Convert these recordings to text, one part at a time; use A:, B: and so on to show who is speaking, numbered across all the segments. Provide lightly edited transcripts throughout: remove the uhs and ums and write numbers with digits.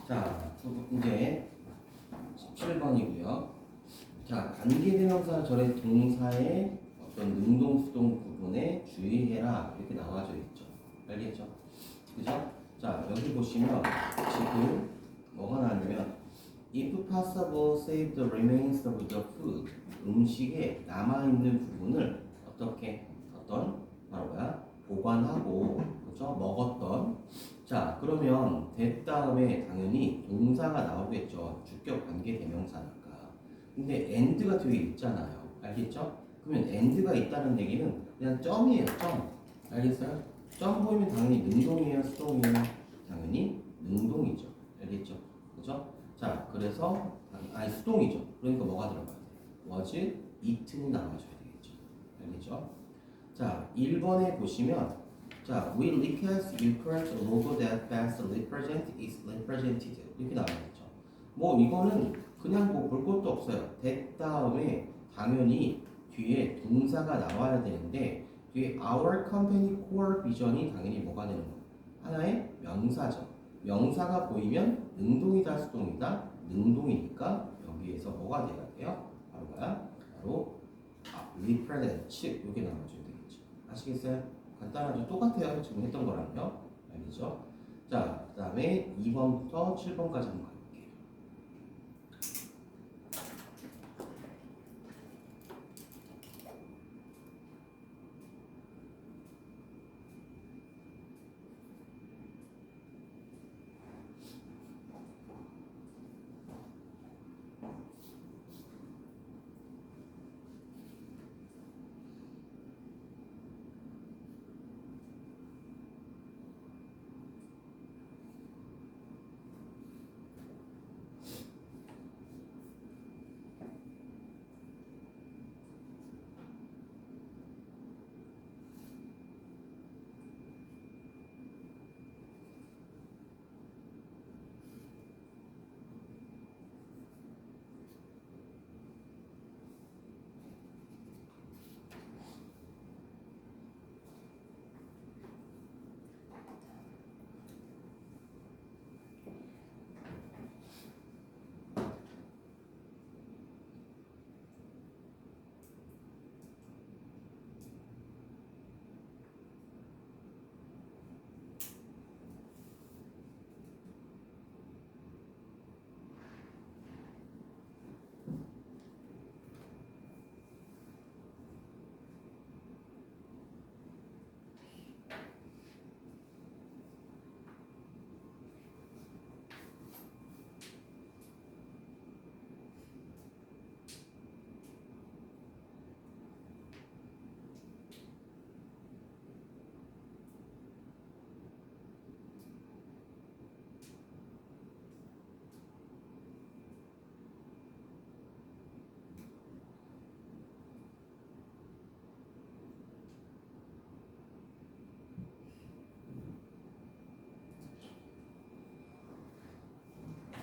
A: 자, 이제 17번이고요. 자, 관계대명사 절의 동사의 어떤 능동수동 구분에 주의해라 이렇게 나와져 있죠. 알겠죠? 그죠? 자, 여기 보시면 지금 뭐가 나왔냐면 if possible save the remains of the food, 음식에 남아있는 부분을 어떻게 어떤 바로 뭐야? 보관하고 그죠? 먹었던. 자, 그러면 that 다음에 당연히 동사가 나오겠죠. 주격 관계 대명사니까. 근데 and가 뒤에 있잖아요. 알겠죠? 그러면 and가 있다는 얘기는 그냥 점이에요. 점. 알겠어요? 점 보이면 당연히 능동이에요, 수동이에요? 당연히 능동이죠. 알겠죠? 그죠? 자, 그래서 수동이죠. 그러니까 뭐가 들어가야 돼? was, it는 나와줘야 되겠죠. 알겠죠? 자, 1번에 보시면 자, we look at Eucharist logo that best represent is represented 이렇게 나와있죠. 뭐 이거는 그냥 뭐 볼 것도 없어요. that 다음에 당연히 뒤에 동사가 나와야 되는데 뒤에 our company core vision이 당연히 뭐가 되는 거예요? 하나의 명사죠. 명사가 보이면 능동이다 수동이다? 능동이니까 여기에서 뭐가 돼야 돼요? 바로 뭐야? 바로 represent 이렇게 나와줘야 되겠죠. 아시겠어요? 간단하죠? 똑같아요. 지금 했던 거랑요. 알겠죠? 자, 그 다음에 2번부터 7번까지 한번 가볼게요.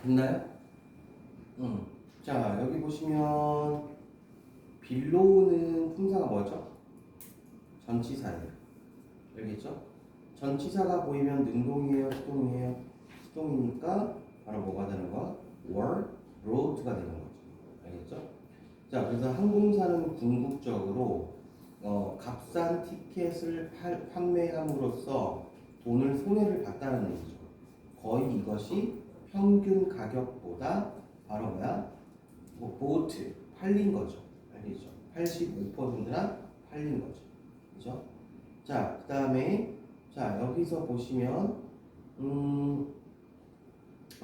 A: 됐나요? 자, 여기 보시면 빌로우는 품사가 뭐죠? 전치사예요. 알겠죠? 전치사가 보이면 능동이에요, 수동이에요? 수동이니까 바로 뭐가 되는 거야? were, wrote가 되는 거죠. 알겠죠? 자, 그래서 항공사는 궁극적으로 값싼 티켓을 판매함으로써 돈을 손해를 봤다는 얘기죠. 거의 이것이 평균 가격보다 바로 뭐야? 보트 팔린 거죠. 알겠죠? 85%나 팔린 거죠. 그죠? 자, 그 다음에 자, 여기서 보시면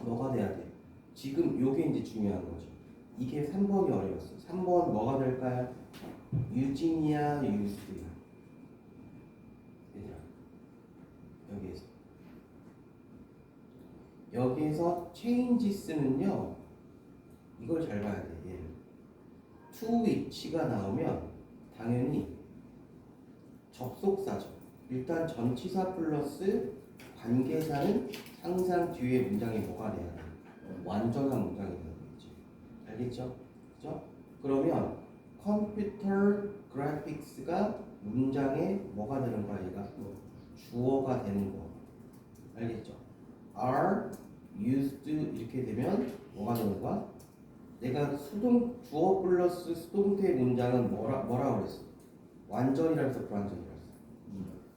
A: 뭐가 돼야 돼? 지금 요게 이제 중요한 거죠. 이게 3번이 어려웠어. 3번 뭐가 될까요? 유지니아, 유스야. 얘들아, 여기에서 changes는요, 이걸 잘 봐야 돼. 얘를 to which가 나오면 당연히 접속사죠. 일단 전치사 플러스 관계사는 항상 뒤에 문장이 뭐가 돼야 돼? 완전한 문장이 되는 거지. 알겠죠? 그죠? 그러면 컴퓨터 그래픽스가 문장에 뭐가 되는 거야? 얘가 주어가 되는 거. 알겠죠? are used 이렇게 되면 뭐가 되는 거야? 내가 수동 주어 플러스 수동태 문장은 뭐라 그랬어? 완전이라고 했어, 불완전이라고 했어?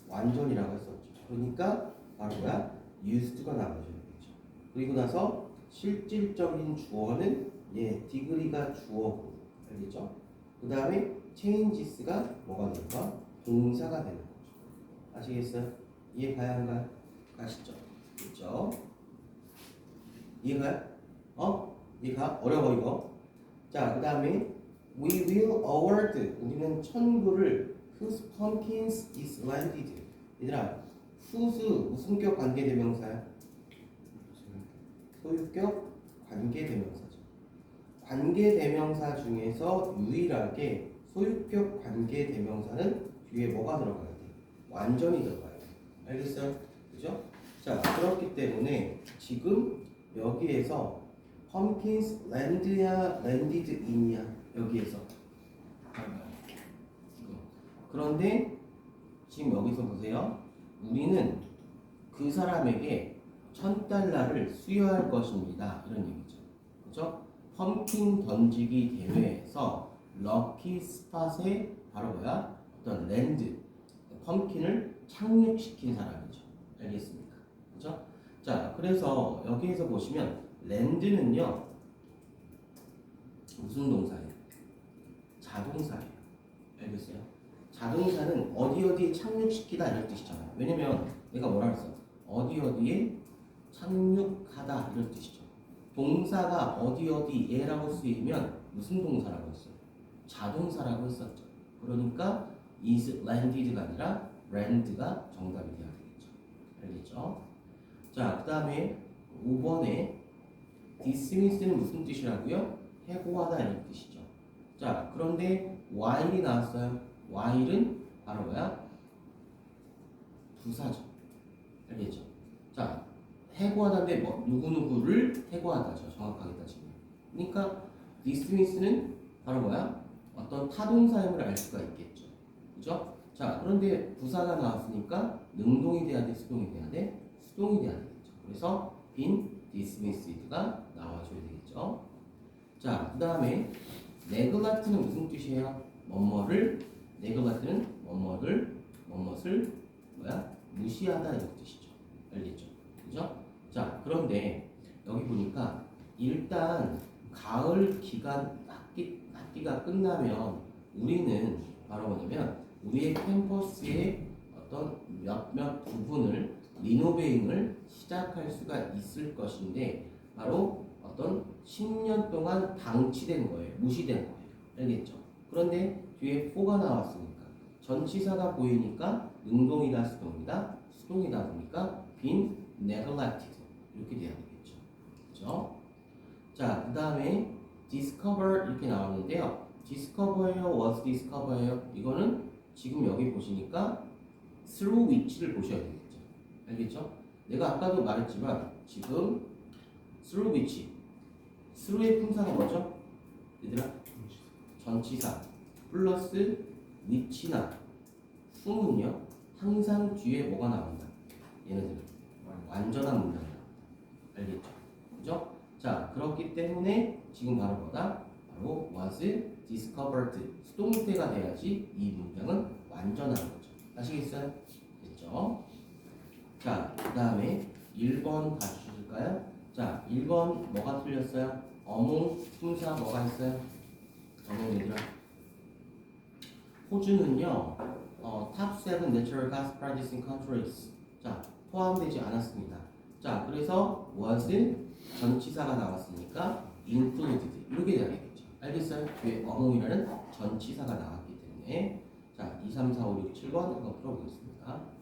A: 완전이라고 했었죠. 그러니까 바로 뭐야? used가 나와줘야 되겠죠. 그리고 나서 실질적인 주어는 degree가 주어고, 알겠죠? 그 다음에 changes가 뭐가 될까? 동사가 되는 거죠. 아시겠어요? 이해 가야 한가요? 가시죠. 그렇죠? 이해가요? 이해가? 어려워 이거. 자, 그 다음에 we will award, 우리는 천구를 whose pumpkins is landed. 얘들아, whose 무슨격 관계대명사야? 소유격 관계대명사죠. 관계대명사 중에서 유일하게 소유격 관계대명사는 뒤에 뭐가 들어가야 돼? 완전히 들어가야 돼. 알겠어요? 그죠? 자, 그렇기 때문에 지금 여기에서 pumpkins land야 landed in이야. 여기에서. 그런데 지금 여기서 보세요. 우리는 그 사람에게 $1,000를 수여할 것입니다. 이런 얘기죠. 그죠? 펌킨 던지기 대회에서 럭키 스팟에 바로 뭐야? 어떤 랜드, 펌킨을 착륙시킨 사람이죠. 알겠습니까? 그죠? 자, 그래서 여기에서 보시면 랜드는요 무슨 동사예요? 자동사예요. 알겠어요? 자동사는 어디에 착륙시키다 이런 뜻이잖아요. 왜냐면 내가 뭐라 그랬어? 어디에 착륙하다 이런 뜻이죠. 동사가 어디에라고 쓰이면 무슨 동사라고 했어요? 자동사라고 했었죠. 그러니까 is landed가 아니라 land가 정답이 돼야 되겠죠. 알겠죠? 자, 그 다음에 5번에 dismiss는 무슨 뜻이라고요? 해고하다 이런 뜻이죠. 자, 그런데 while이 나왔어요. while은 바로 뭐야? 부사죠. 알겠죠? 자, 해고하다인데 뭐 누구누구를 해고하다죠. 정확하게 따지면. 그러니까 dismiss는 바로 뭐야? 어떤 타동사임을 알 수가 있겠죠. 그죠? 자, 그런데 부사가 나왔으니까 능동이 돼야 돼? 수동이 돼야 돼? 수동이 돼야 되겠죠. 그래서 been dismissed가 나와줘야 되겠죠. 자, 그 다음에 neglect는 무슨 뜻이에요? neglect는 뭐뭇을 뭐야? 무시하다 이런 뜻이죠. 알겠죠? 그죠? 자, 그런데 여기 보니까 일단 가을 기간 학기가 끝나면 우리는 바로 뭐냐면 우리의 캠퍼스의 어떤 몇몇 부분을 리노베잉을 시작할 수가 있을 것인데 바로 어떤 10년 동안 방치된 거예요. 무시된 거예요. 알겠죠? 그런데 뒤에 for가 나왔으니까 전치사가 보이니까 능동이다 수동이다 보니까 been neglected 이렇게 돼야 되겠죠. 그죠? 자, 그 다음에 discover 이렇게 나왔는데요. discover예요, was discover예요? 이거는 지금 여기 보시니까 through which를 보셔야 되겠죠. 알겠죠? 내가 아까도 말했지만 지금 through which, through의 품사가 뭐죠? 얘들아? 전치사 플러스 which나 whom은요 항상 뒤에 뭐가 나온다? 얘네들은 완전한 문장이 나온다. 알겠죠? 그죠? 자, 그렇기 때문에 지금 바로 뭐다? 바로 was discovered 수동태가 돼야지 이 문장은 완전한 거죠. 아시겠어요? 됐죠? 자, 그 다음에 1번 봐주실까요? 자, 1번 뭐가 틀렸어요? 어몽 품사 뭐가 있어요? 어몽 얘들아. 호주는요 top 7 natural gas producing countries 자 포함되지 않았습니다. 자, 그래서 was 전치사가 나왔으니까 included 이렇게 돼야 되겠죠. 알겠어요? 뒤에 어몽이라는 전치사가 나왔기 때문에 자 2, 3, 4, 5, 6, 7번 한번 풀어보겠습니다.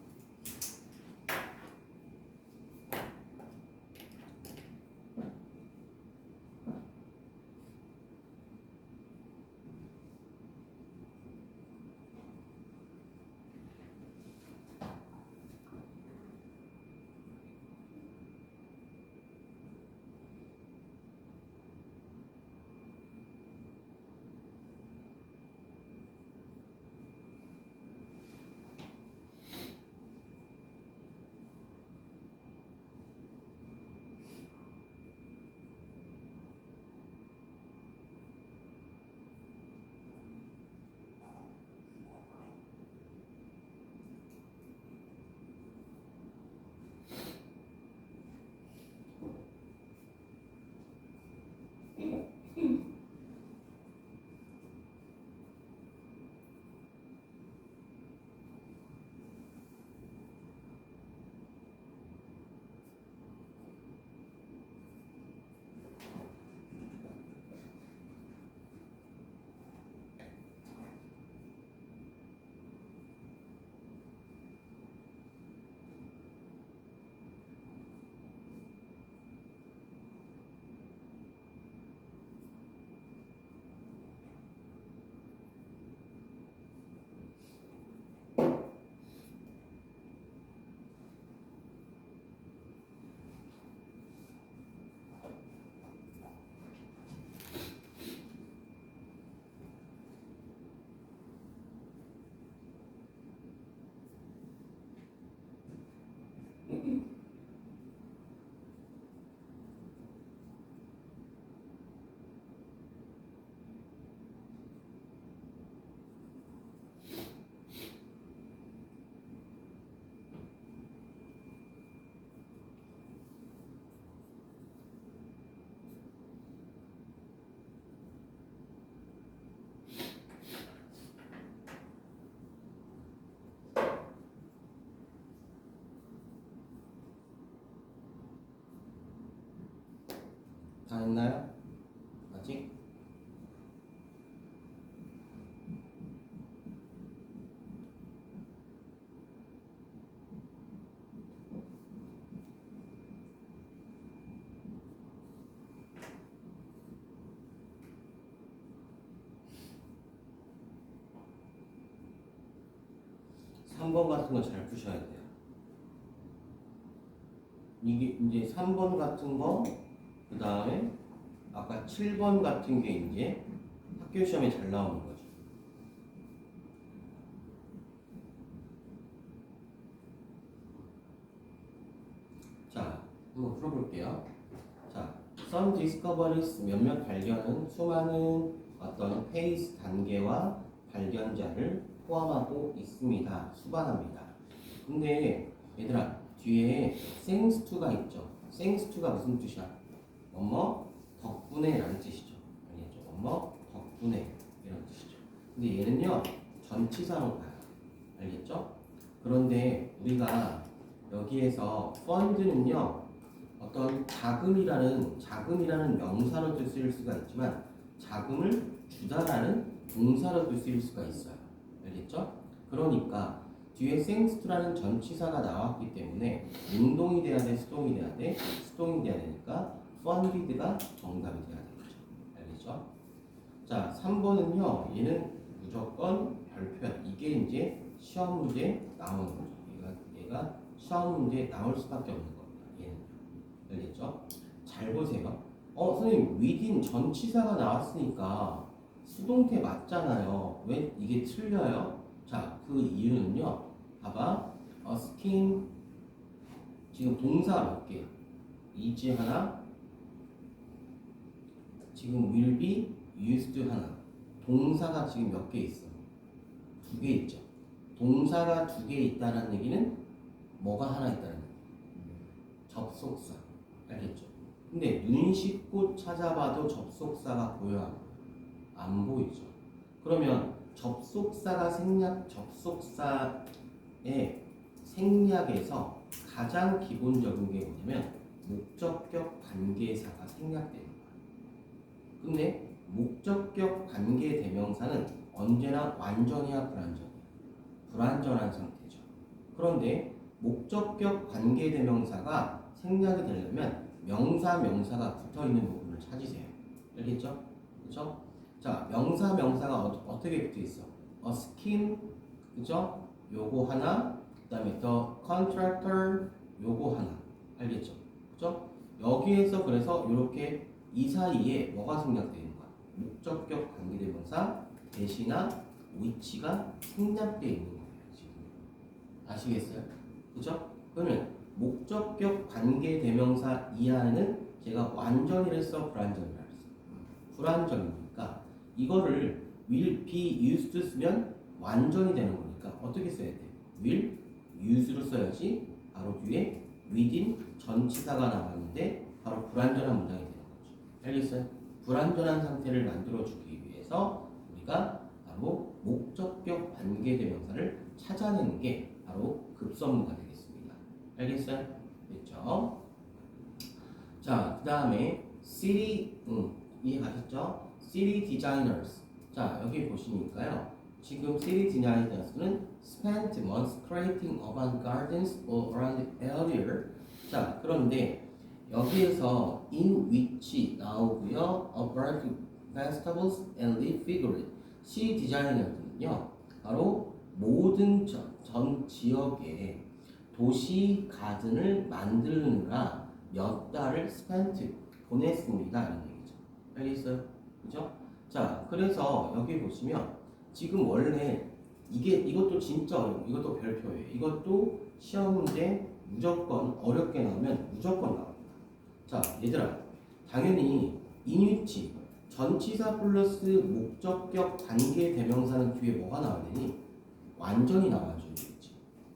A: 됐나요? 아직? 3번 같은 거 잘 푸셔야 돼요. 이게 이제 3번 같은 거, 그 다음에 아까 7번 같은 게 이제 학교 시험에 잘 나오는 거죠. 자, 한번 풀어볼게요. 자, some discoveries 몇몇 발견은 수많은 어떤 페이스 단계와 발견자를 포함하고 있습니다. 수반합니다. 근데 얘들아 뒤에 thanks to가 있죠. thanks to가 무슨 뜻이야? 뭐뭐 덕분에 라는 뜻이죠. 알겠죠? 뭐뭐 덕분에 이런 뜻이죠. 근데 얘는요 전치사로 가요. 알겠죠? 그런데 우리가 여기에서 fund는요 어떤 자금이라는 명사로도 쓰일 수가 있지만 자금을 주다라는 동사로도 쓰일 수가 있어요. 알겠죠? 그러니까 뒤에 thanks to라는 전치사가 나왔기 때문에 능동이 돼야 돼, 수동이 돼야 돼, 수동이 돼야 되니까 funded가 정답이 돼야 되겠죠. 알겠죠? 자, 3번은요, 얘는 무조건 별표야. 이게 이제 시험 문제에 나오는 거죠. 얘가 시험 문제에 나올 수밖에 없는 겁니다. 얘는. 알겠죠? 잘 보세요. 선생님, within 전치사가 나왔으니까 수동태 맞잖아요. 왜 이게 틀려요? 자, 그 이유는요. 봐봐. asking 지금 동사 몇 개? is 하나, 지금 will be used 하나. 동사가 지금 몇 개 있어? 2개 있죠. 동사가 2개 있다는 얘기는 뭐가 하나 있다는 얘기예요? 접속사. 알겠죠? 근데 눈 씻고 찾아봐도 접속사가 보여요? 안 보이죠? 그러면 접속사의 생략에서 가장 기본적인 게 뭐냐면 목적격 관계사가 생략되는 거예요. 근데 목적격 관계 대명사는 언제나 완전이야 불완전이야? 불완전한 상태죠. 그런데 목적격 관계 대명사가 생략이 되려면 명사가 붙어있는 부분을 찾으세요. 알겠죠? 그렇죠? 자, 명사가 어떻게 붙어 있어? A scheme, 그죠? 요거 하나, 그다음에 the contractor, 요거 하나, 알겠죠? 그죠? 여기에서 그래서 이렇게 이 사이에 뭐가 생략되는 거야? 목적격 관계대명사 대시나 위치가 생략되어 있는 거예요. 지금 아시겠어요? 그죠? 그러면 목적격 관계대명사 이하는 제가 완전이랬어, 불완전이라 했어? 불완전이니까 이거를 will be used 쓰면 완전이 되는 거니까 어떻게 써야 돼? will use로 써야지 바로 뒤에 within 전치사가 나왔는데 바로 불완전한 문장이 되는 거죠. 알겠어요? 불완전한 상태를 만들어주기 위해서 우리가 바로 목적격 관계대명사를 찾아내는 게 바로 급선무가 되겠습니다. 알겠어요? 됐죠? 자, 그 다음에 city, 이해가셨죠? city designers. 자, 여기 보시니까요. 지금 city designers는 spent months creating urban gardens all around the area. 자, 그런데 여기에서 in which 나오고요. a variety of vegetables and leaf figures. city designers는요. 바로 모든 전 지역에 도시 가든을 만드느라 몇 달을 spent 보냈습니다. 이런 얘기죠. 알겠어요? 그죠? 자, 그래서 여기 보시면 지금 원래 이것도 진짜 어려워. 이것도 별표예요. 이것도 시험 문제 무조건 어렵게 나오면 무조건 나옵니다. 자, 얘들아, 당연히 인위치 전치사 플러스 목적격 관계 대명사는 뒤에 뭐가 나와야 되니? 완전히 나와줘야 되겠지.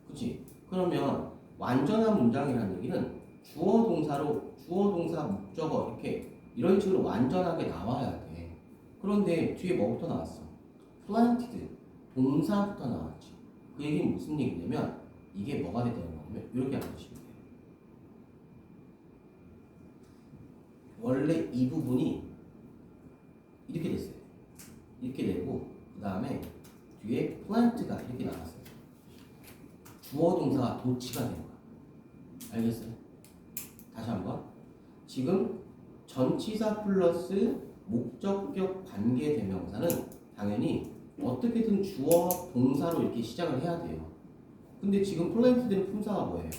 A: 그치? 그러면 완전한 문장이라는 얘기는 주어 동사 목적어 이렇게 이런 식으로 완전하게 나와야 돼. 그런데 뒤에 뭐부터 나왔어? planted 동사부터 나왔지. 그 얘기는 무슨 얘기냐면 이게 뭐가 됐다는 거냐면 이렇게 알아두시면 돼요. 원래 이 부분이 이렇게 됐어요. 이렇게 되고 그 다음에 뒤에 plant가 이렇게 나왔어요. 주어 동사가 도치가 된 거야. 알겠어요? 다시 한번. 지금 전치사 플러스 목적격 관계대명사는 당연히 어떻게든 주어 동사로 이렇게 시작을 해야 돼요. 근데 지금 플랜트된 품사가 뭐예요?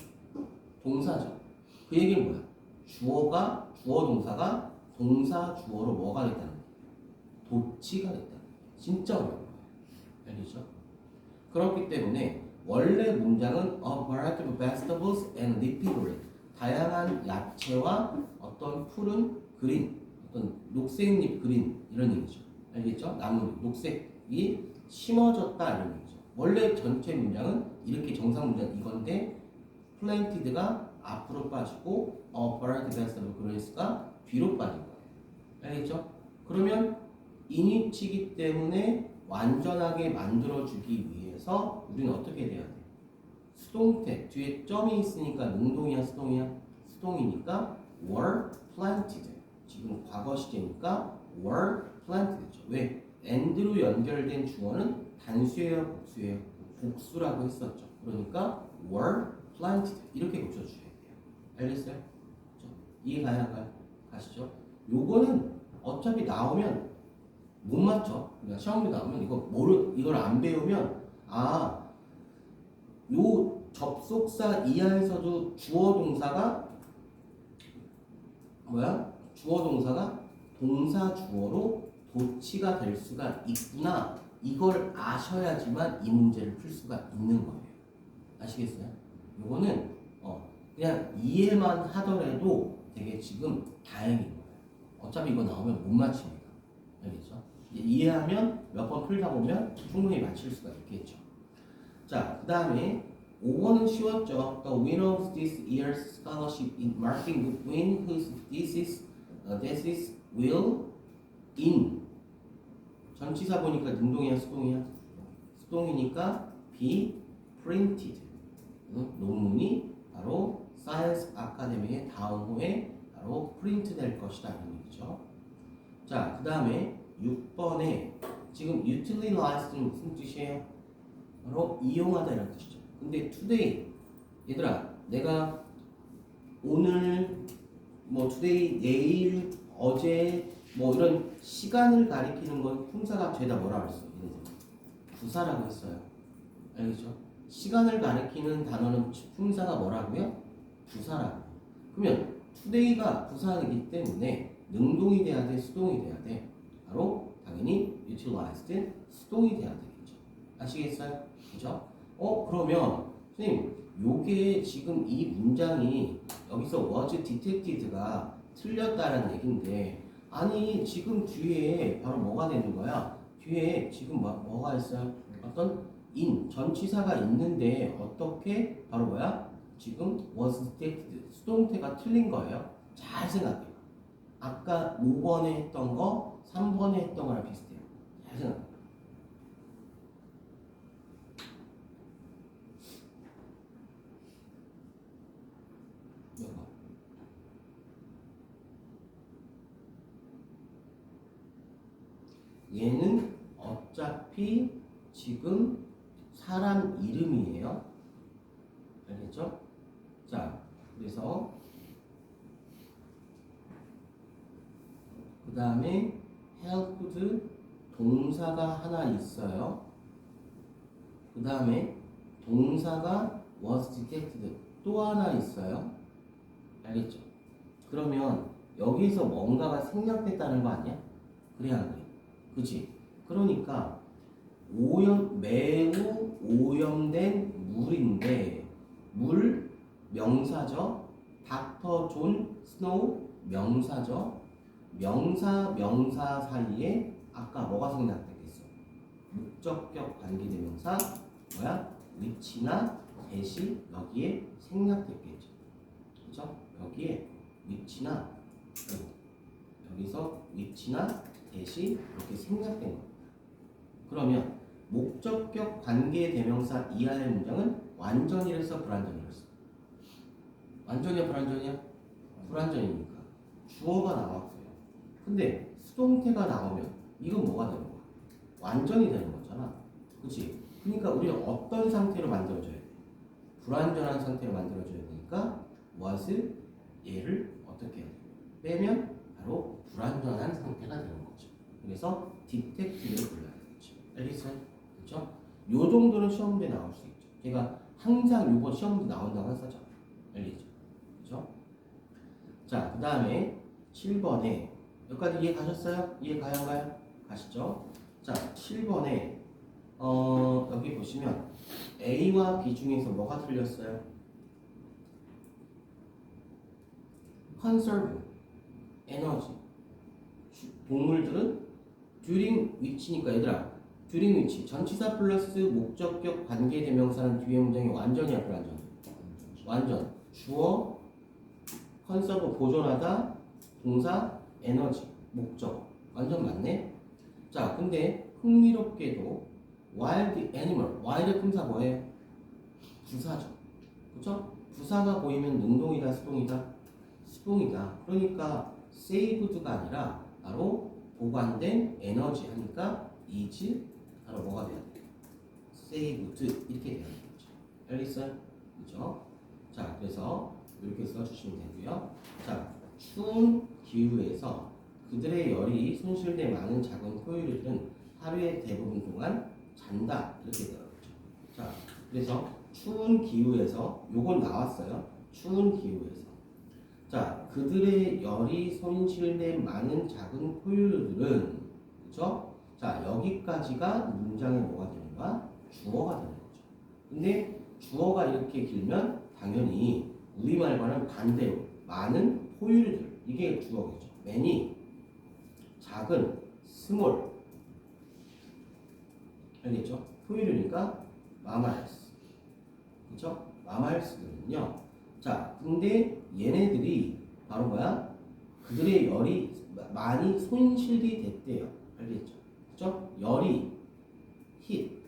A: 동사죠. 그 얘기는 뭐야? 주어 동사가 동사 주어로 뭐가 됐다는 거예요? 도치가 됐다는 거예요. 진짜 어려운 거예요. 알겠죠? 그렇기 때문에 원래 문장은 A variety of vegetables and leafy green, 다양한 야채와 어떤 푸른 그린, 어떤 녹색잎 그린 이런 얘기죠. 알겠죠? 나무 녹색이 심어졌다 이런 얘기죠. 원래 전체 문장은 이렇게 정상 문장 이건데 planted가 앞으로 빠지고 A variety of vegetable greens가 뒤로 빠진 거예요. 알겠죠? 그러면 인위치기 때문에 완전하게 만들어주기 위해서 우리는 어떻게 돼야 돼? 수동태 뒤에 점이 있으니까 능동이야 수동이야? 수동이니까 were planted. 지금 과거 시제니까 were planted죠. 왜? and로 연결된 주어는 단수예요 복수예요? 복수라고 했었죠. 그러니까 were planted 이렇게 고쳐주셔야 돼요. 알겠어요? 이해가야 할까요? 가시죠. 요거는 어차피 나오면 못 맞춰. 그냥 시험에 나오면 이걸 안 배우면 요 접속사 이하에서도 주어 동사가 뭐야? 주어 동사가 동사 주어로 도치가 될 수가 있구나. 이걸 아셔야지만 이 문제를 풀 수가 있는 거예요. 아시겠어요? 요거는 그냥 이해만 하더라도 되게 지금 다행인 거예요. 어차피 이거 나오면 못 맞춥니다. 알겠죠? 이해하면 몇 번 풀다 보면 충분히 맞힐 수가 있겠죠. 자, 그 다음에 5번은 쉬웠죠. The winner of this year's scholarship in marketing would win whose thesis will in 전치사 보니까 능동이야 수동이야? 수동이니까 be printed. 논문이 바로 사이언스 아카데미에 다음 호에 바로 프린트 될 것이다 이런 얘기죠. 자, 그 다음에 6번에 지금 utilize는 무슨 뜻이에요? 바로 이용하다 이런 뜻이죠. 근데 today 얘들아 내가 오늘 today 내일 어제 이런 시간을 가리키는 건 품사가 죄다 뭐라 그랬어? 부사라고 했어요. 알겠죠? 시간을 가리키는 단어는 품사가 뭐라고요? 부사라고. 그러면 today가 부사이기 때문에 능동이 돼야 돼, 수동이 돼야 돼. 바로 당연히 utilized 수동이 돼야 되겠죠. 아시겠어요? 그죠? 그러면 선생님 요게 지금 이 문장이 여기서 was detected가 틀렸다는 얘긴데 아니 지금 뒤에 바로 뭐가 되는 거야? 뒤에 지금 뭐가 있어요? 어떤 전치사가 있는데 어떻게 바로 뭐야? 지금 was detected 수동태가 틀린 거예요. 잘 생각해봐. 아까 5번에 했던 거 3번에 했던 거랑 비슷해요. 잘 생각해봐. 얘는 어차피 지금 사람 이름이에요. 알겠죠? 자, 그래서 그 다음에 helped 동사가 하나 있어요. 그 다음에 동사가 was detected 또 하나 있어요. 알겠죠? 그러면 여기서 뭔가가 생략됐다는 거 아니야? 그래 안 그래? 그치? 그러니까 매우 오염된 물인데 물 명사죠. 닥터 존 스노우 명사죠. 명사 사이에 아까 뭐가 생략되겠어? 목적격 관계대명사 뭐야? 위치나 대시 여기에 생략됐겠죠. 그죠? 여기에 위치나 여기서 위치나 대시 이렇게 생략된 겁니다. 그러면 목적격 관계대명사 이하의 문장은 완전이라서 불완전이라서 완전이야 불완전이야? 불완전이니까 주어가 나왔어요. 근데 수동태가 나오면 이건 뭐가 되는 거야? 완전이 되는 거잖아. 그치? 그러니까 우리는 어떤 상태로 만들어줘야 돼? 불완전한 상태로 만들어줘야 되니까 무엇을? 얘를 어떻게 해야 돼? 빼면 바로 불완전한 상태가 되는 거죠. 그래서 디텍티브를 불러야 되겠죠. 알겠어요? 그렇죠? 요 정도는 시험 문제 나올 수 있죠. 제가 항상 요거 시험 문제 나온다고 했었죠. 알겠죠? 그렇죠? 자, 그 다음에 7번에 여기까지 이해 가셨어요? 이해 가요, 안 가요? 가시죠? 자, 7번에 여기 보시면 A와 B 중에서 뭐가 틀렸어요? conserve, 에너지. 동물들은 during which니까 얘들아 during which 전치사 플러스 목적격 관계대명사는 뒤에 문장이 완전이야 불완전? 완전. 주어 conserve 보존하다 동사 에너지 목적 완전 맞네. 자 근데 흥미롭게도 wild animal wild의 품사 뭐예요? 부사죠. 그쵸? 부사가 보이면 능동이다 수동이다? 수동이다. 그러니까 saved가 아니라 바로 보관된 에너지 하니까 is 바로 뭐가 돼야 돼? saved 이렇게 돼야 되겠죠. 알겠어요? 그죠? 자 그래서 이렇게 써주시면 되고요. 자 추운 기후에서 그들의 열이 손실될 많은 작은 포유류들은 하루의 대부분 동안 잔다 이렇게 되어있죠. 자 그래서 추운 기후에서 요건 나왔어요. 추운 기후에서 자 그들의 열이 손실된 많은 작은 포유류들은 그렇죠? 자 여기까지가 문장의 뭐가 되는가? 주어가 되는 거죠. 근데 주어가 이렇게 길면 당연히 우리말과는 반대로 많은 포유류들 이게 주어겠죠. many 작은 small 알겠죠? 포유류니까 mammals 그렇죠? mammals들은요. 자 근데 얘네들이 바로 뭐야? 그들의 열이 많이 손실이 됐대요. 알겠죠? 그렇죠? 열이 hit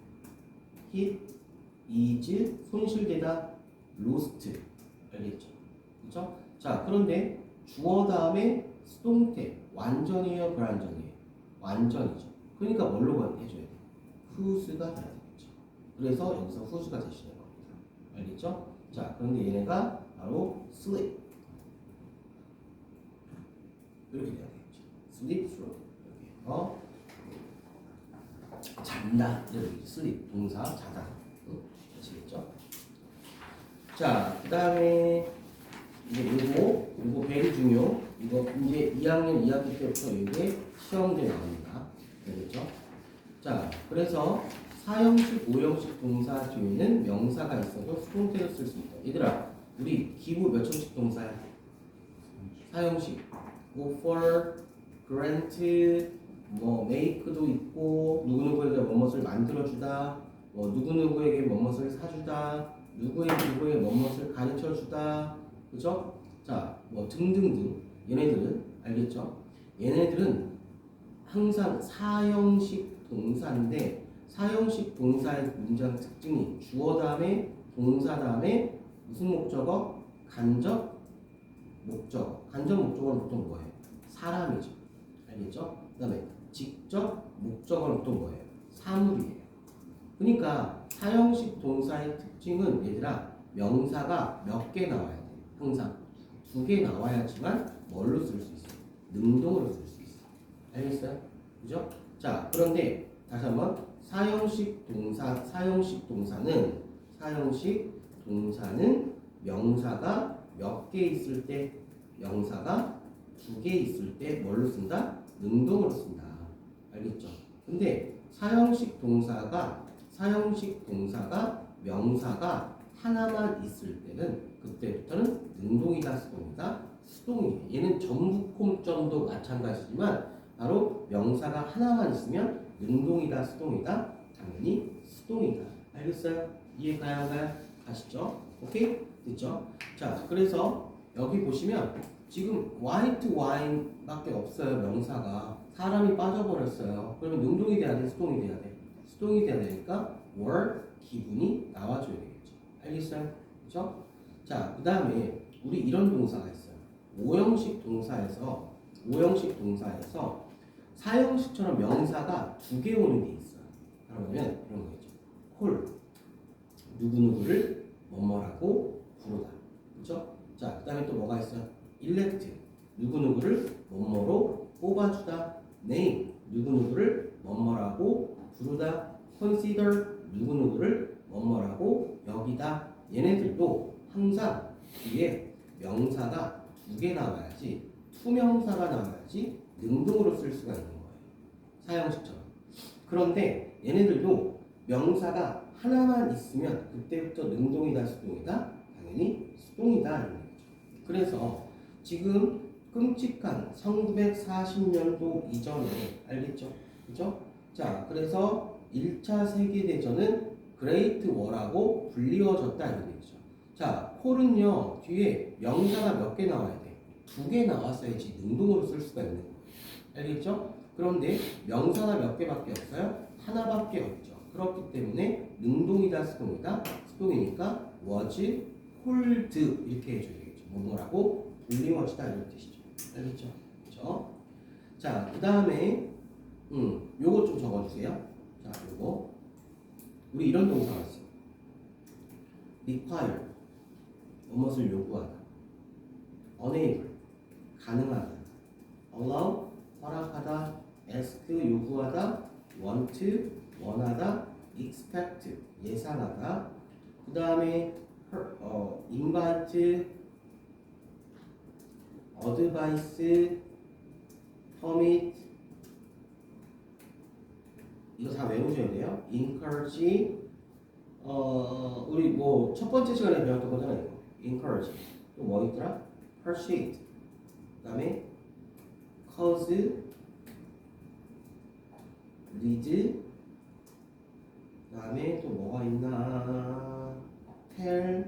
A: is 손실되다 lost 알겠죠? 그렇죠? 자 그런데 주어 다음에 수동태 완전이에요 불완전이에요? 완전이죠. 그러니까 뭘로 해줘야 돼? whose가 돼야 되겠죠. 그래서 여기서 whose가 대신할 겁니다. 알겠죠? 자 그런데 얘네가 바로 sleep 이렇게 돼야 되겠죠. sleep through 이렇게 잔다 이렇게 sleep 동사 자다 아시겠죠? 자 그 다음에 이제 요거 베리 중요 이거 이제 2학년 2학기 때부터 이게 시험제 나옵니다. 알겠죠? 자 그래서 4형식 5형식 동사 뒤에는 명사가 있어도 수동태로 쓸 수 있다. 얘들아 우리 기부 몇 형식 동사야? 4형식 offer, grant, 뭐 make도 있고 누구누구에게 뭐뭇을 만들어주다 뭐 누구누구에게 뭐뭇을 사주다 누구에게 뭐뭇을 가르쳐주다 그죠? 자 뭐 등등등 얘네들은 알겠죠? 얘네들은 항상 4형식 동사인데 4형식 동사의 문장 특징이 주어 다음에 동사 다음에 무슨 목적어? 간접 목적어. 간접 목적어는 보통 뭐예요? 사람이죠. 알겠죠? 그 다음에 직접 목적어는 보통 뭐예요? 사물이에요. 그러니까 4형식 동사의 특징은 얘들아 명사가 몇 개 나와야 돼. 항상 2개 나와야지만 뭘로 쓸 수 있어? 능동으로 쓸 수 있어. 알겠어요? 그죠? 자 그런데 다시 한번 사형식 동사는 명사가 몇 개 있을 때 명사가 2개 있을 때 뭘로 쓴다? 능동으로 쓴다. 알겠죠? 근데 사형식 동사가 명사가 하나만 있을 때는 그때부터는 능동이다 수동이다? 수동이에요. 얘는 전부콤점도 마찬가지지만 바로 명사가 하나만 있으면 능동이다 수동이다? 당연히 수동이다. 알겠어요? 이해 가요 안 가요? 가시죠? 오케이? 됐죠? 자 그래서 여기 보시면 지금 white wine 밖에 없어요. 명사가 사람이 빠져버렸어요. 그러면 능동이 돼야 돼? 수동이 돼야 돼? 수동이 돼야 되니까 were 기분이 나와줘야 되겠죠. 알겠어요? 그죠? 자 그 다음에 우리 이런 동사가 있어요. 오형식 동사에서 사형식처럼 명사가 두 개 오는 게 있어요. 그러면 이런 거 있죠. 콜, 누구누구를 뭐뭐라고 부르다. 그렇죠? 자, 그 다음에 또 뭐가 있어요? elect, 누구누구를 뭐뭐로 뽑아주다. name, 누구누구를 뭐뭐라고 부르다. consider, 누구누구를 뭐뭐라고 여기다. 얘네들도 항상 뒤에 명사가 두 개 나와야지, 투명사가 나와야지 능동으로 쓸 수가 있는 거예요. 사형식처럼. 그런데 얘네들도 명사가 하나만 있으면 그때부터 능동이다 수동이다? 당연히 수동이다 이런 거죠. 그래서 지금 끔찍한 1940년도 이전에 알겠죠? 그죠? 자, 그래서 1차 세계대전은 그레이트 워라고 불리워졌다 이런 얘기죠. 자, 콜은요 뒤에 명사가 몇 개 나와야 돼? 두 개 나왔어야지 능동으로 쓸 수가 있는 거예요. 알겠죠? 그런데 명사가 몇 개밖에 없어요? 하나밖에 없죠. 그렇기 때문에 능동이다 수동이다? 수동이니까 was, hold 이렇게 해줘야 되겠죠. 뭐뭐라고 불리워지다 이런 뜻이죠. 알겠죠? 그렇죠? 자, 그 다음에 요거 좀 적어주세요. 자, 요거 우리 이런 동사가 있어요. require, 무엇을 요구하다. enable, 가능하다. allow, 허락하다. ask, 요구하다. want, 원하다. expect, 예상하다. 그 다음에 invite, advice, permit, 이거 다 외우셔야 돼요. encourage, 우리 뭐 첫 번째 시간에 배웠던 거잖아요. encourage. 또 뭐 있더라? persuade. 그다음에 cause, lead. 그다음에 또 뭐가 있나? tell,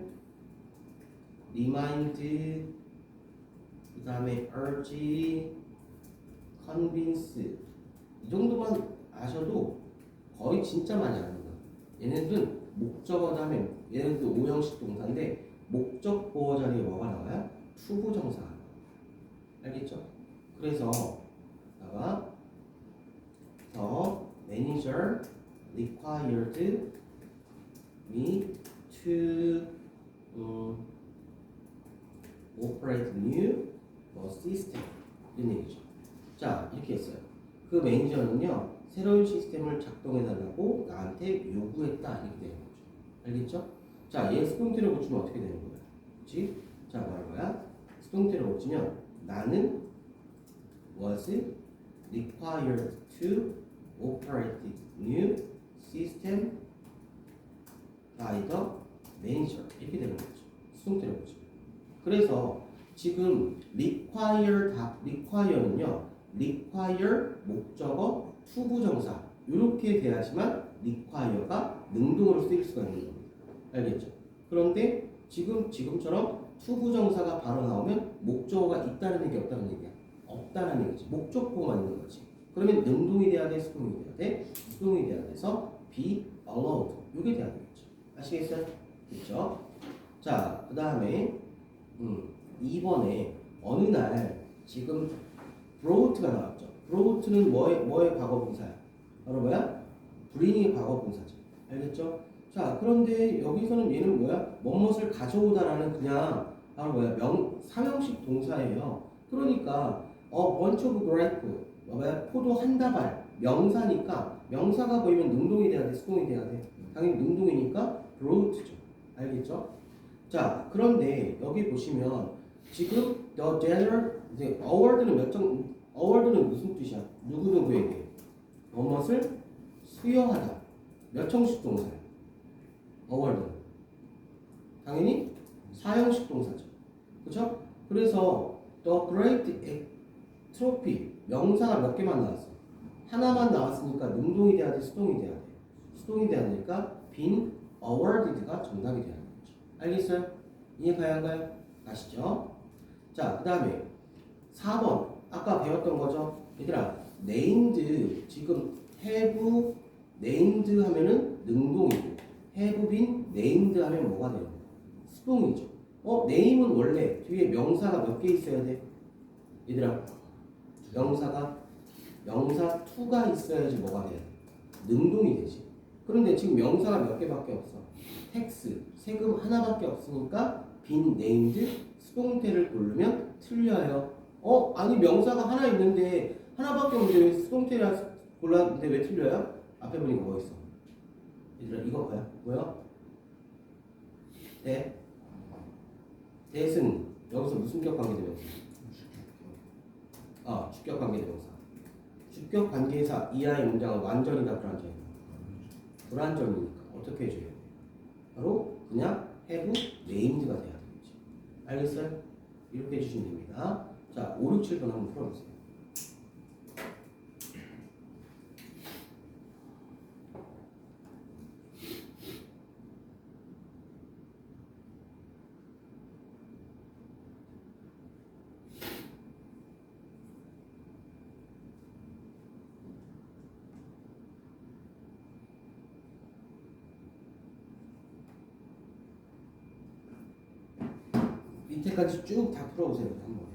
A: remind. 그다음에 urge, convince. 이 정도만 아셔도 거의 진짜 많이 압니다. 얘네들은 목적어 다음에 얘네들도 오형식 동사인데 목적 보어 자리에 뭐가 나와요? 투부정사가 나와요. 알겠죠? 그래서 나가 the manager required me to operate new system 이런 얘기죠. 자, 이렇게 했어요. 그 매니저는요 새로운 시스템을 작동해달라고 나한테 요구했다 이렇게 되는 거죠. 알겠죠? 자, 얘 수동태로 고치면 어떻게 되는 거야? 그치? 자, 뭐할 거야? 수동태로 고치면 나는 was required to operate new system by the manager 이렇게 되는 거죠. 수동태로 고치면. 그래서 지금 require는요 require 목적어 투부정사 이렇게 돼야지만 require가 능동으로 쓰일 수가 있는 겁니다. 알겠죠? 그런데 지금처럼 투부정사가 바로 나오면 목적어가 있다는 얘기 없다는 얘기야? 없다는 얘기지. 목적보만 있는 거지. 그러면 능동이 돼야 돼? 수동이 돼야 돼? 수동이 돼야 돼서 be allowed 이게 돼야 되겠죠. 아시겠어요? 그렇죠? 자, 그 다음에 2번에 어느 날 지금 brought가 나왔죠. brought는 뭐의 과거분사야? 바로 뭐야? bring의 과거분사죠. 알겠죠? 자, 그런데 여기서는 얘는 뭐야? 뭐뭇을 가져오다라는 그냥 바로 뭐야? 사형식 동사예요. 그러니까 bunch of grape, 뭐야? 포도 한 다발, 명사니까 명사가 보이면 능동이 돼야 돼? 수동이 돼야 돼? 당연히 능동이니까 brought죠. 알겠죠? 자, 그런데 여기 보시면 지금 the general 이제 award는 무슨 뜻이야? 누구누구에게 무엇을 수여하다. 몇 형식 동사야? award는 당연히 사형식 동사죠. 그렇죠? 그래서 the great trophy 명사가 몇 개만 나왔어? 하나만 나왔으니까 능동이 돼야 돼? 수동이 돼야 돼? 수동이 돼야 되니까 been awarded가 정답이 돼야 되는 거죠. 알겠어요? 이해 가야한가요? 아시죠? 자, 그 다음에 4번 아까 배웠던 거죠. 얘들아 named 지금 have named 하면은 능동이고 have been named 하면 뭐가 돼요? 수동이죠. 네임은 원래 뒤에 명사가 몇 개 있어야 돼? 얘들아, 명사 to가 있어야지 뭐가 돼? 능동이 되지. 그런데 지금 명사가 몇 개밖에 없어. 텍스, 세금 하나밖에 없으니까 빈 named 수동태를 고르면 틀려요. 아니 명사가 하나 있는데 하나밖에 없는데 왜 수동태를 골랐는데 왜 틀려요? 앞에 보니까 뭐 있어? 얘들아 이거 뭐야? 뭐야? 대승 여기서 무슨 격 관계대명사? 주격 관계대명사. 주격 관계사 이하의 문장은 완전이다 불완전이다? 불완전이니까 어떻게 해줘야 돼? 바로 그냥 have named가 돼야 되겠지. 알겠어요? 이렇게 해주시면 됩니다. 자, 5, 6, 7번 한번 풀어보세요. 밑에까지 쭉 다 풀어보세요. 한 번에.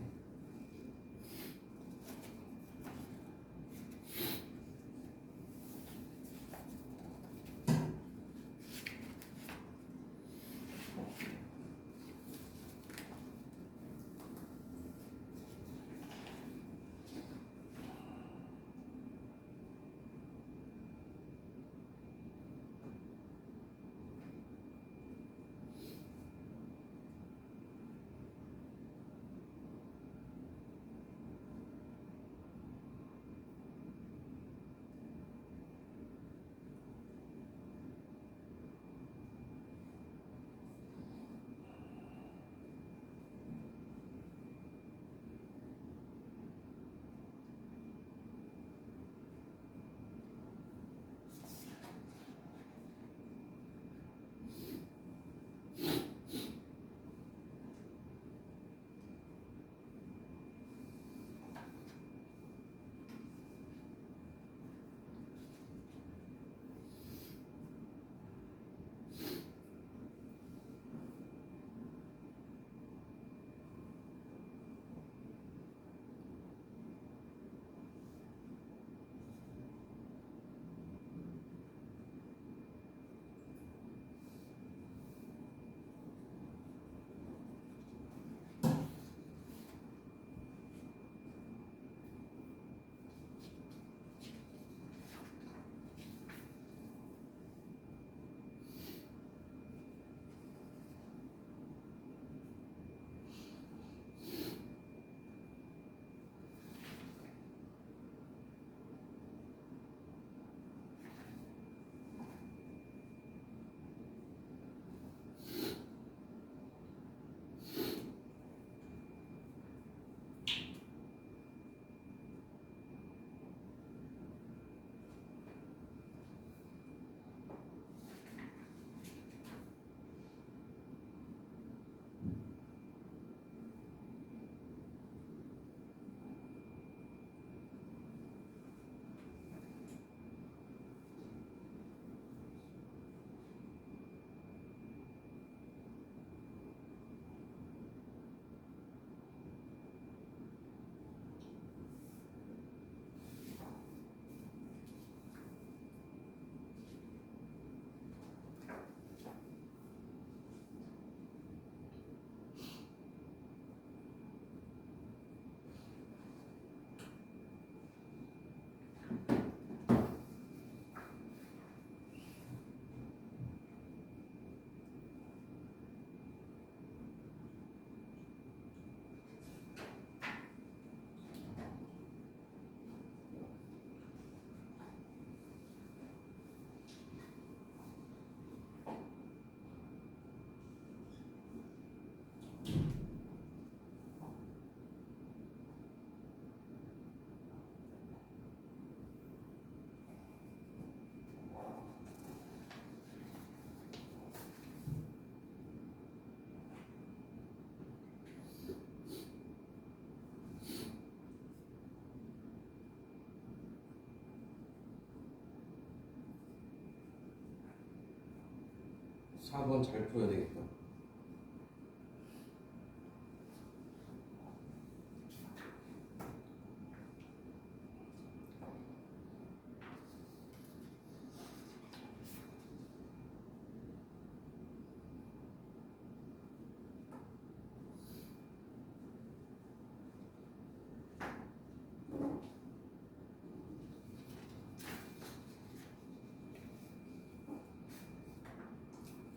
A: (4번) 잘 풀어야 되겠다.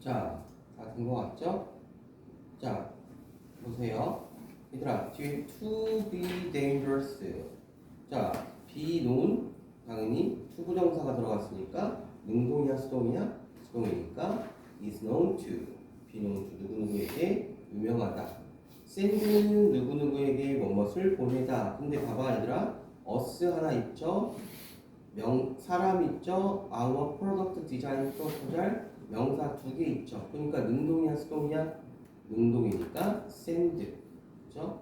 A: 자, 다 된 거 같죠? 자, 보세요. 얘들아, 뒤에 to be dangerous. 자, be known 당연히 to 부정사가 들어갔으니까 능동이야 수동이야? 수동이니까 is known to be known to 누구누구에게 유명하다. send는 누구누구에게 뭐뭇을 보내다. 근데 봐봐 얘들아, us 하나 있죠? 사람 있죠? our product design proposal 명사 두 개 있죠. 그러니까 능동이야 수동이야? 능동이니까 send. 그죠?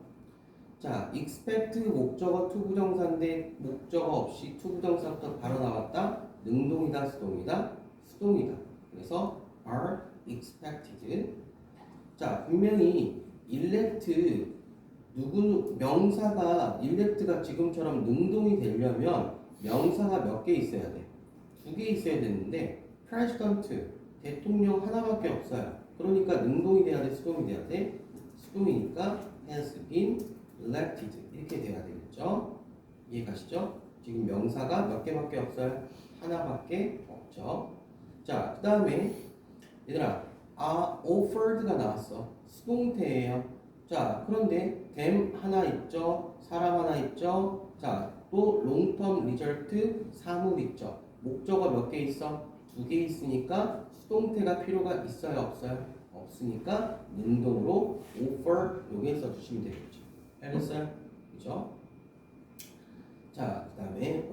A: 자, expect 목적어 to 부정사인데 목적어 없이 to 부정사부터 바로 나왔다. 능동이다 수동이다? 수동이다. 그래서 are expected. 자, 분명히 elect 명사가 elect가 지금처럼 능동이 되려면 명사가 몇 개 있어야 돼? 두 개 있어야 되는데 president 대통령 하나밖에 없어요. 그러니까 능동이 돼야 돼, 수동이 돼야 돼? 수동이니까 has been elected 이렇게 돼야 되겠죠? 이해 가시죠? 지금 명사가 몇 개밖에 없어요? 하나밖에 없죠. 자, 그 다음에 얘들아, offered가 나왔어. 수동태예요. 자, 그런데 them 하나 있죠? 사람 하나 있죠? 자, 또 long-term result 사물 있죠? 목적어 몇 개 있어? 두 개 있으니까 수동태가 필요가 있어요? 없어요? 없으니까 능동으로 offer 여기에 써주시면 되겠죠. 알겠어요? 그죠? 자, 그 다음에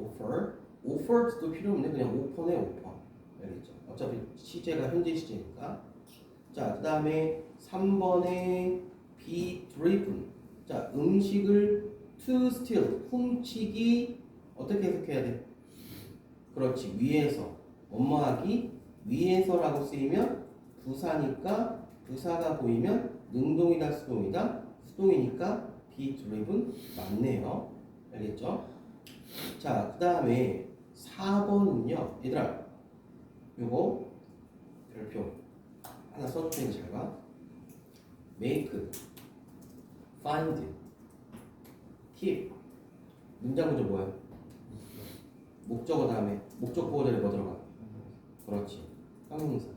A: offered도 필요 없네. 그냥 open에 open. 알겠죠? 어차피 시제가 현재 시제니까. 자, 그 다음에 3번에 be driven. 자, 음식을 to steal, 훔치기 어떻게 해석해야 돼? 그렇지, 위에서. 뭐뭐하기 위에서라고 쓰이면 부사니까 부사가 보이면 능동이다 수동이다? 수동이니까 be driven 맞네요. 알겠죠? 자, 그 다음에 4번은요. 얘들아, 요거 별표 하나 써줄 테니 잘 봐. make, find, keep. 문장 구조 뭐야? 목적어 다음에 목적 보호 자리에 뭐 들어가? 그렇지, 형용사.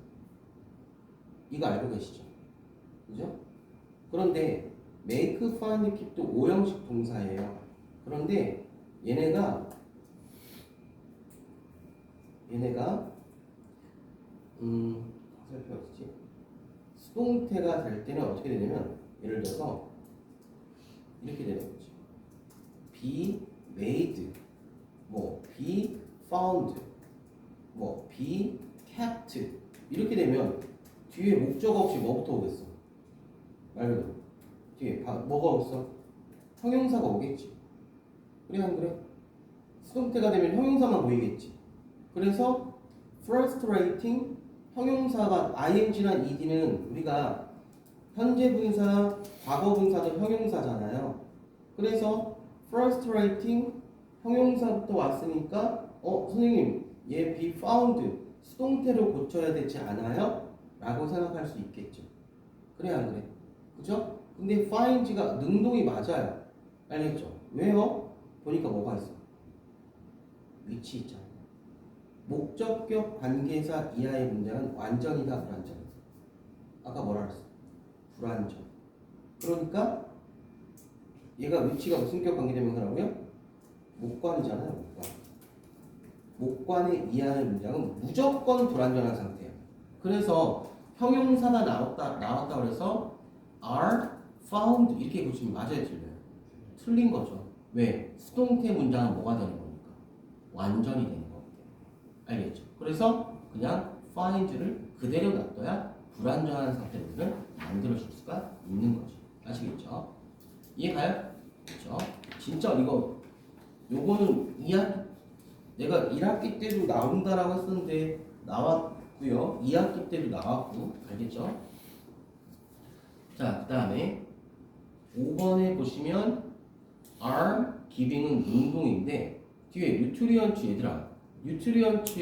A: 이거 알고 계시죠? 그죠? 그런데 make, find, keep도 오형식 동사예요. 그런데 얘네가 화살표 어디지? 수동태가 될 때는 어떻게 되냐면 예를 들어서 이렇게 되는 거지. be made, 뭐 be found, 뭐 be kept 이렇게 되면 뒤에 목적 없이 뭐부터 오겠어? 말 그대로 뒤에 뭐가 오겠어? 형용사가 오겠지. 그래 안 그래? 수동태가 되면 형용사만 보이겠지. 그래서 frustrating 형용사가 ing나 ed는 우리가 현재 분사, 과거 분사도 형용사잖아요. 그래서 frustrating 형용사부터 왔으니까 선생님 얘 be found 수동태로 고쳐야 되지 않아요? 라고 생각할 수 있겠죠. 그래 안 그래? 그죠? 근데 find가 능동이 맞아요. 알겠죠? 왜요? 보니까 뭐가 있어? 위치 있잖아. 목적격 관계사 이하의 문장은 완전이다 불완전이다. 아까 뭐라 그랬어? 불완전. 그러니까 얘가 위치가 무슨 격 관계대명사라고요? 목관이잖아요. 목관. 목관의 이하의 문장은 무조건 불완전한 상태예요. 그래서 형용사가 나왔다 그래서 are found 이렇게 보시면 맞아요, 틀려요? 틀린 거죠. 왜? 수동태 문장은 뭐가 되는 겁니까? 완전이 되는 겁니다. 알겠죠? 그래서 그냥 find를 그대로 놔둬야 불완전한 상태를 만들어줄 수가 있는 거죠. 아시겠죠? 이해가요? 그렇죠? 진짜 요거는 내가 1학기 때도 나온다라고 했었는데 나왔고요. 2학기 때도 나왔고. 알겠죠? 자, 그 다음에 5번에 보시면 are giving은 능동인데 뒤에 nutrients 얘들아, nutrients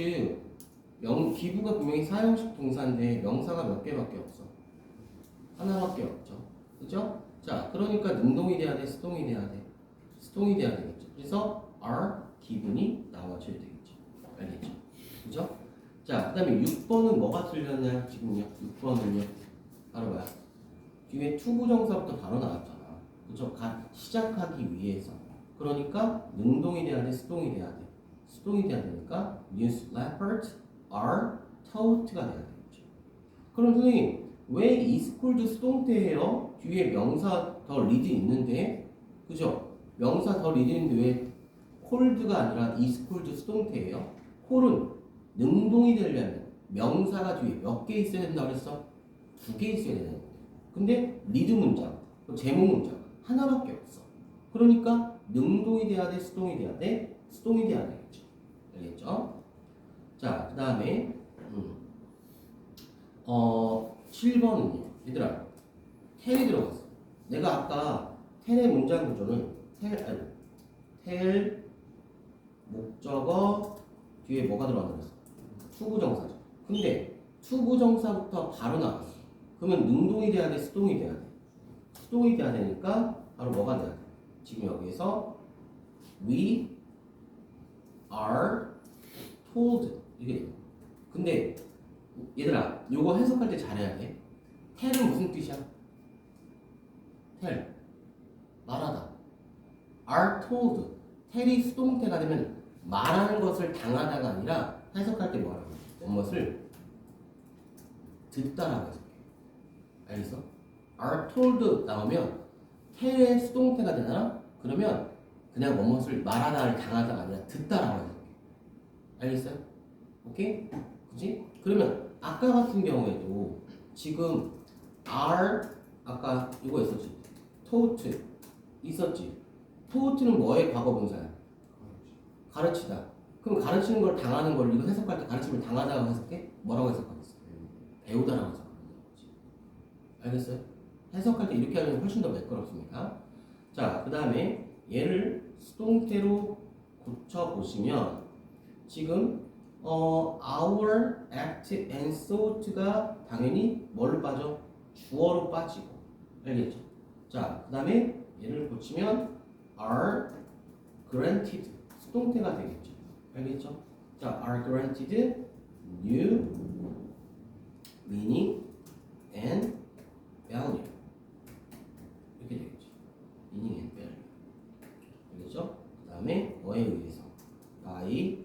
A: 기부가 분명히 사형식 동사인데 명사가 몇 개밖에 없어. 하나밖에 없죠. 그죠? 자, 그러니까 능동이 돼야 돼, 수동이 돼야 돼. 수동이 돼야 되겠죠. 그래서 are given이 나와줘야 되겠죠. 알겠죠? 그죠? 자, 그 다음에 6번은 뭐가 틀렸냐? 지금요. 6번은요. 바로 뭐야? 뒤에 투부정사부터 바로 나왔잖아. 그쵸? 시작하기 위해서. 그러니까 능동이 돼야 돼, 수동이 돼야 돼. 수동이 돼야 되니까 newspapers are tought가 돼야 되겠죠. 그럼 선생님 왜 is called 수동태예요? 뒤에 명사 더 리드 있는데, 그죠? 명사 더 리드 있는데 왜 cold가 아니라 is called 수동태예요? 콜은 능동이 되려면 명사가 뒤에 몇 개 있어야 된다고 그랬어? 2개 있어야 되는 거예요. 근데 리드 문장, 제목 문장 하나밖에 없어. 그러니까 능동이 돼야 돼, 수동이 돼야 돼? 수동이 돼야 되겠죠. 알겠죠? 자, 그 다음에 7번은요. 얘들아, 텔이 들어갔어. 내가 아까 텔의 문장 구조는 텔 목적어 뒤에 뭐가 들어간다고 했어? 투부정사죠. 근데 투부정사부터 바로 나왔어. 그러면 능동이 돼야 돼, 수동이 돼야 돼? 수동이 돼야 되니까 바로 뭐가 돼야 돼? 지금 여기에서 we are told 이게 돼요. 근데 얘들아, 요거 해석할 때 잘해야 돼. 텔은 무슨 뜻이야? 텔 말하다. are told 텔이 수동태가 되면 말하는 것을 당하다가 아니라 해석할 때 뭐라고? 무엇을 듣다라고 해석해. 알겠어? are told 나오면 텔의 수동태가 되잖아? 그러면 그냥 무엇을 말하다를 당하다가 아니라 듣다라고 해석해. 알겠어요? 오케이? 그치? 그러면 아까 같은 경우에도 지금 are 아까 이거 있었지? taught 있었지? taught는 뭐의 과거 분사야? 가르치다. 그럼 가르치는 걸 당하는 걸 이거 해석할 때 가르침을 당하다고 해석해? 뭐라고 해석하겠어? 배우다라고 해석하는 거지. 알겠어요? 해석할 때 이렇게 하면 훨씬 더 매끄럽습니다. 자, 그 다음에 얘를 수동태로 고쳐보시면 지금 our act and thought가 당연히 뭘로 빠져? 주어로 빠지고. 알겠죠? 자, 그 다음에 얘를 고치면 are granted 수동태가 되겠죠. 알겠죠? 자, are granted new meaning and value 이렇게 되겠죠. meaning and value. 알겠죠? 그 다음에 뭐에 의해서? by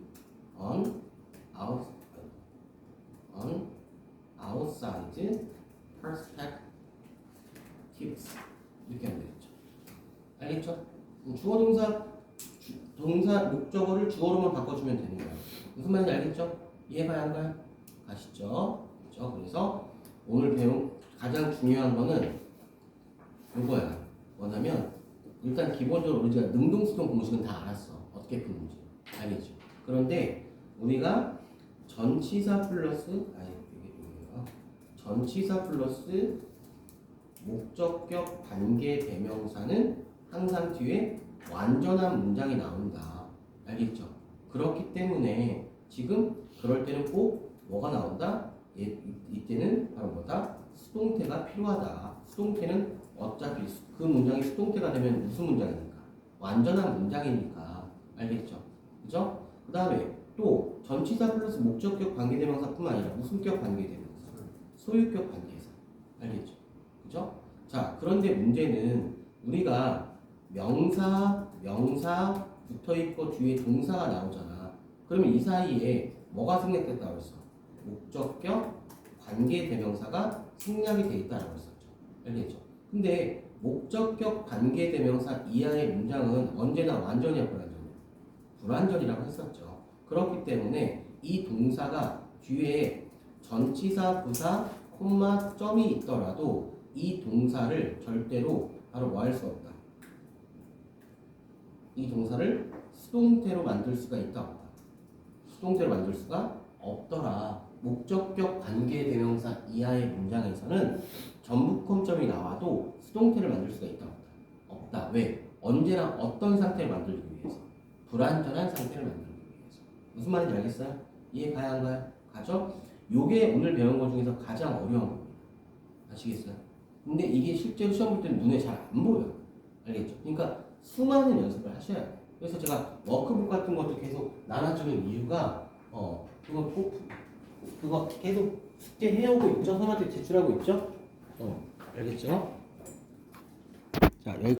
A: on outside perspectives 이렇게 하면 되겠죠. 알겠죠? 주어 동사 목적어를 주어로만 바꿔주면 되는 거예요. 무슨 말인지 알겠죠? 이해가 안 가요? 아시죠? 그렇죠? 그래서 오늘 배운 가장 중요한 거는 이거야. 뭐냐면 일단 기본적으로 우리가 능동수동 공식은 다 알았어. 어떻게 푸는지. 알겠죠? 그런데 우리가 전치사 플러스 전치사 플러스 목적격 관계 대명사는 항상 뒤에 완전한 문장이 나온다. 알겠죠? 그렇기 때문에 지금 그럴 때는 꼭 뭐가 나온다? 이때는 바로 뭐다? 수동태가 필요하다. 수동태는 어차피 그 문장이 수동태가 되면 무슨 문장이니까? 완전한 문장이니까. 알겠죠? 그죠? 그 다음에 또 전치사 플러스 목적격 관계대명사뿐만 아니라 무슨격 관계대명사? 소유격 관계대명사. 알겠죠? 그죠? 자, 그런데 문제는 우리가 명사 붙어있고 뒤에 동사가 나오잖아. 그러면 이 사이에 뭐가 생략됐다고 했어? 목적격 관계대명사가 생략이 돼 있다고 했었죠. 알겠죠? 근데 목적격 관계대명사 이하의 문장은 언제나 완전이야, 불완전이야? 불완전이라고 했었죠. 그렇기 때문에 이 동사가 뒤에 전치사, 부사, 콤마, 점이 있더라도 이 동사를 절대로 바로 뭐 할 수 없다. 이 동사를 수동태로 만들 수가 있다, 없다? 수동태로 만들 수가 없더라. 목적격 관계대명사 이하의 문장에서는 전부컴점이 나와도 수동태를 만들 수가 있다, 없다? 없다. 왜? 언제나 어떤 상태를 만들기 위해서? 불완전한 상태를 만들기 위해서. 무슨 말인지 알겠어요? 이해 가야 한가요? 가죠? 요게 오늘 배운 것 중에서 가장 어려운 겁니다. 아시겠어요? 근데 이게 실제로 시험 볼 때는 눈에 잘 안 보여요. 알겠죠? 그러니까 수많은 연습을 하셔야 돼요. 그래서 제가 워크북 같은 것도 계속 나눠주는 이유가 그거 꼭
B: 그거 계속 숙제 해오고 있죠? 선생님한테 제출하고 있죠? 알겠죠? 자, 여기